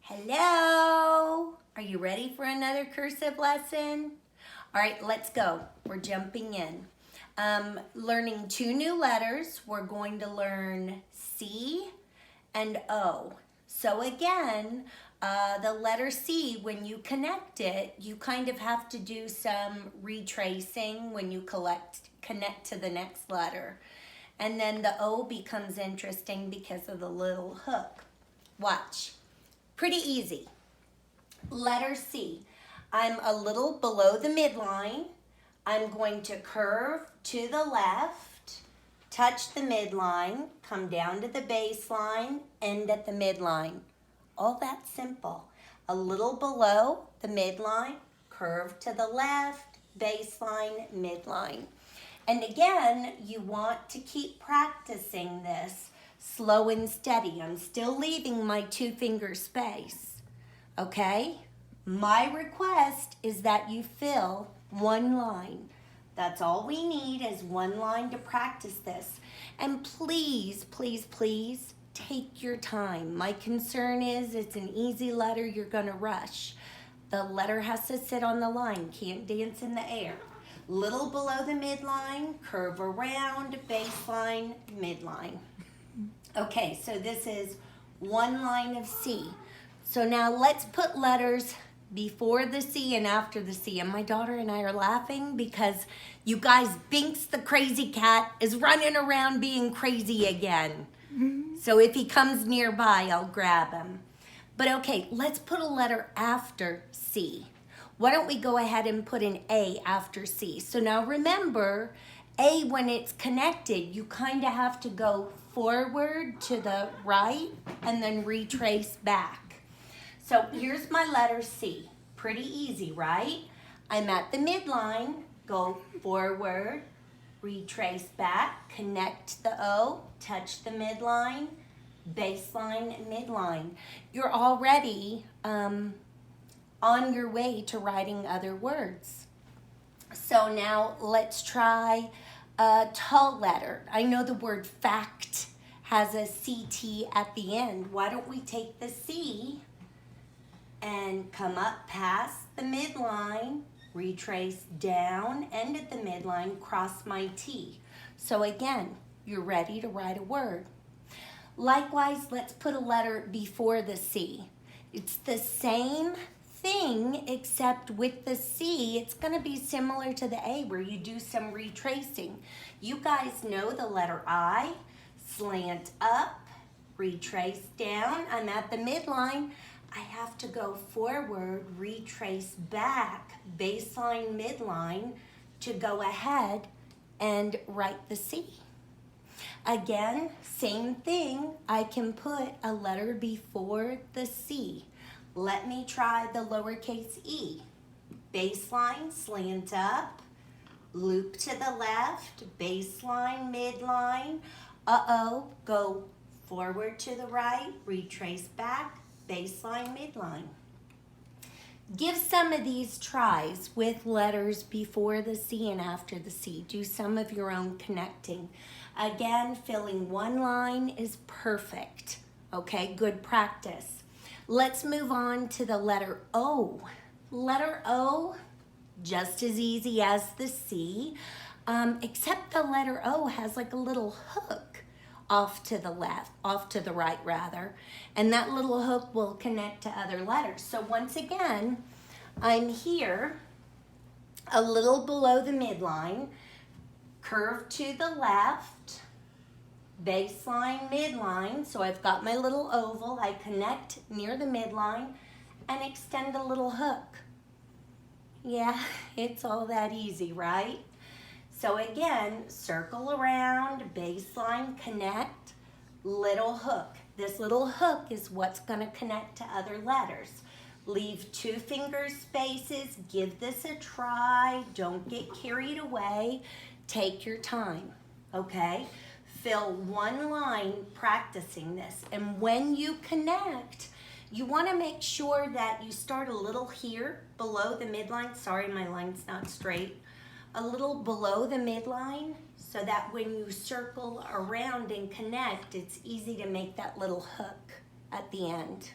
Hello! Are you ready for another cursive lesson? All right, let's go. We're jumping in. Learning two new letters. We're going to learn C and O. So again, the letter C, when you connect it, you kind of have to do some retracing when you connect to the next letter. And then the O becomes interesting because of the little hook. Watch. Pretty easy. Letter C. I'm a little below the midline. I'm going to curve to the left, touch the midline, come down to the baseline, end at the midline. All that simple. A little below the midline, curve to the left, baseline, midline. And again, you want to keep practicing this slow and steady. I'm still leaving my 2-finger space, okay? My request is that you fill one line. That's all we need is one line to practice this. And please, please, please take your time. My concern is it's an easy letter, you're gonna rush. The letter has to sit on the line, can't dance in the air. Little below the midline, curve around, baseline, midline. Okay, so this is one line of C. So now let's put letters before the C and after the C. And my daughter and I are laughing because you guys, Binks the crazy cat is running around being crazy again. So if he comes nearby, I'll grab him. But okay, let's put a letter after C. Why don't we go ahead and put an A after C? So now remember, A, when it's connected, you kind of have to go forward to the right and then retrace back. So here's my letter C. Pretty easy, right? I'm at the midline, go forward, retrace back, connect the O, touch the midline, baseline, midline. You're already on your way to writing other words. So now let's try a tall letter. I know the word fact has a CT at the end. Why don't we take the C and come up past the midline, retrace down, end at the midline, cross my T. So again, you're ready to write a word. Likewise, let's put a letter before the C. It's the same thing, except with the C, it's going to be similar to the A where you do some retracing. You guys know the letter I, slant up, retrace down. I'm at the midline. I have to go forward, retrace back, baseline, midline, to go ahead and write the C. Again, same thing. I can put a letter before the C. Let me try the lowercase e. Baseline, slant up, loop to the left, baseline, midline. Go forward to the right, retrace back, baseline, midline. Give some of these tries with letters before the C and after the C. Do some of your own connecting. Again, filling one line is perfect. Okay, good practice. Let's move on to the letter O. Letter O, just as easy as the C, except the letter O has like a little hook off to the left, off to the right rather, and that little hook will connect to other letters. So once again, I'm here a little below the midline, curve to the left, baseline, midline. So I've got my little oval. I connect near the midline and extend a little hook. Yeah, it's all that easy, right? So again, circle around, baseline, connect, little hook. This little hook is what's going to connect to other letters. Leave 2-finger spaces. Give this a try. Don't get carried away. Take your time, okay? Fill one line practicing this. And when you connect, you want to make sure that you start a little here below the midline. Sorry, my line's not straight. A little below the midline so that when you circle around and connect, it's easy to make that little hook at the end.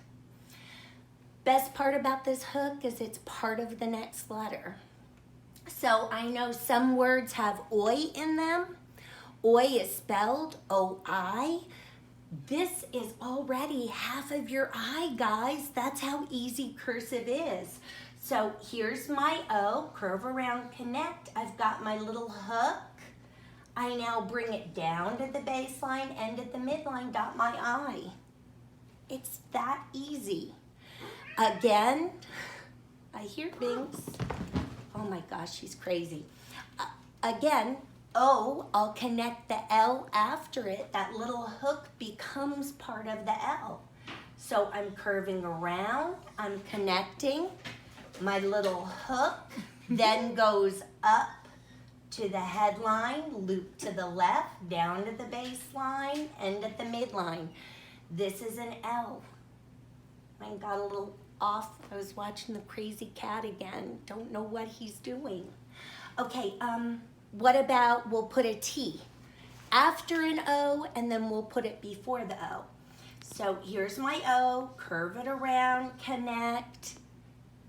best part about this hook is it's part of the next letter. So I know some words have oi in them. Oi is spelled O-I. This is already half of your I, guys. That's how easy cursive is. So here's my O, curve around, connect. I've got my little hook. I now bring it down to the baseline, end at the midline, dot my I. It's that easy. Again, I hear Binks. Oh my gosh, she's crazy. Again, O, I'll connect the L after it. That little hook becomes part of the L. So I'm curving around, I'm connecting. My little hook then goes up to the headline, loop to the left, down to the baseline, end at the midline. This is an L. I got a little off. I was watching the crazy cat again. Don't know what he's doing. Okay, what about we'll put a T after an O and then we'll put it before the O. So here's my O, curve it around, connect.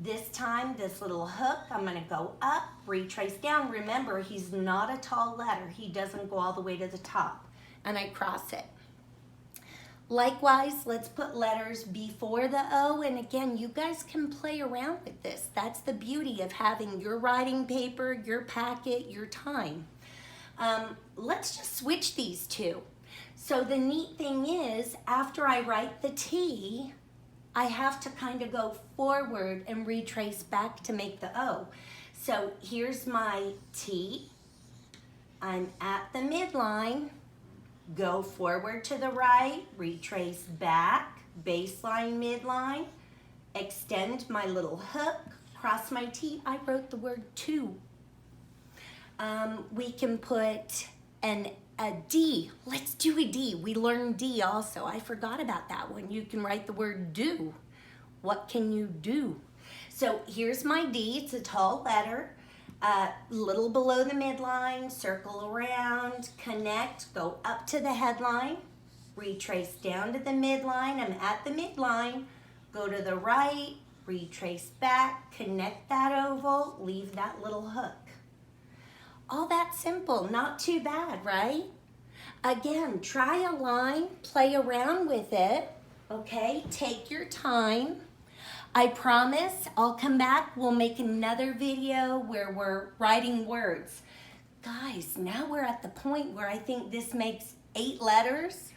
This time, this little hook, I'm gonna go up, retrace down. Remember, he's not a tall letter. He doesn't go all the way to the top. And I cross it. Likewise, let's put letters before the O. And again, you guys can play around with this. That's the beauty of having your writing paper, your packet, your time. Let's just switch these two. So the neat thing is, after I write the T, I have to kind of go forward and retrace back to make the O. So here's my T. I'm at the midline, go forward to the right, retrace back, baseline, midline, extend my little hook, cross my T. I wrote the word to. We can put a D. Let's do a D. We learned D also. I forgot about that one. You can write the word do. What can you do? So here's my D. It's a tall letter. Little below the midline, circle around, connect, go up to the headline, retrace down to the midline. I'm at the midline. Go to the right, retrace back, connect that oval, leave that little hook. All that simple, not too bad, right? Again, try a line, play around with it, okay? Take your time. I promise I'll come back, we'll make another video where we're writing words. Guys, now we're at the point where I think this makes 8 letters.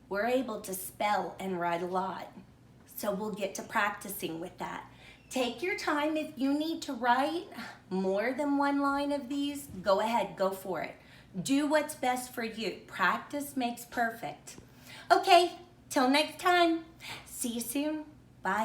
We're able to spell and write a lot. So we'll get to practicing with that. Take your time. If you need to write more than 1 line of these, go ahead, go for it. Do what's best for you. Practice makes perfect. Okay, till next time. See you soon. Bye.